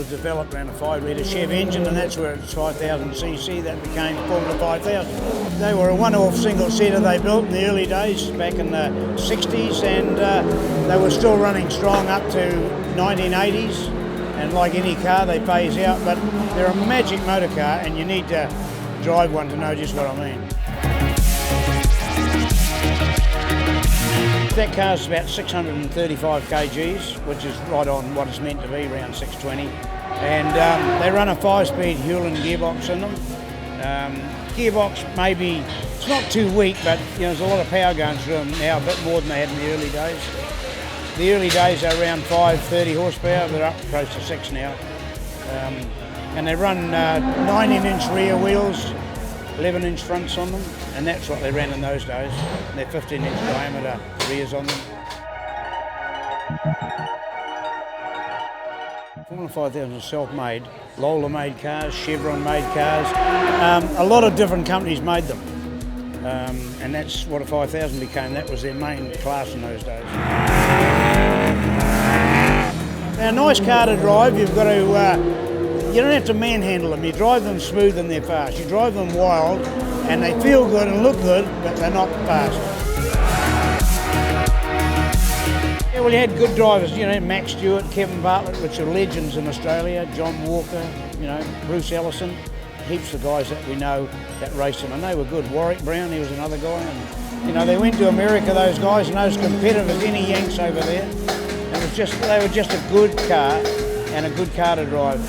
was developed around a 5-litre Chev engine, and that's where it's 5,000cc that became Formula 5000. They were a one-off single-seater they built in the early days, back in the 60s, and they were still running strong up to 1980s. And like any car, they phase out, but they're a magic motor car, and you need to drive one to know just what I mean. That car's about 635 kgs, which is right on what it's meant to be, around 620. And they run a 5-speed Hewland gearbox in them. Gearbox maybe, it's not too weak, but there's a lot of power going through them now, a bit more than they had in the early days. The early days are around 530 horsepower, they're up close to 6 now. And they run 19-inch rear wheels, 11-inch fronts on them, and that's what they ran in those days. And they're 15-inch diameter rears on them. Formula 5000 is self-made. Lola made cars, Chevron made cars. A lot of different companies made them. And that's what a 5000 became. That was their main class in those days. Now, a nice car to drive, you've got to you don't have to manhandle them. You drive them smooth and they're fast. You drive them wild and they feel good and look good, but they're not fast. Yeah, well, you had good drivers, Max Stewart, Kevin Bartlett, which are legends in Australia, John Walker, Bruce Ellison, heaps of guys that we know that raced them, and they were good. Warwick Brown, he was another guy, and they went to America, those guys, and those competitive as any Yanks over there. And they were just a good car and a good car to drive.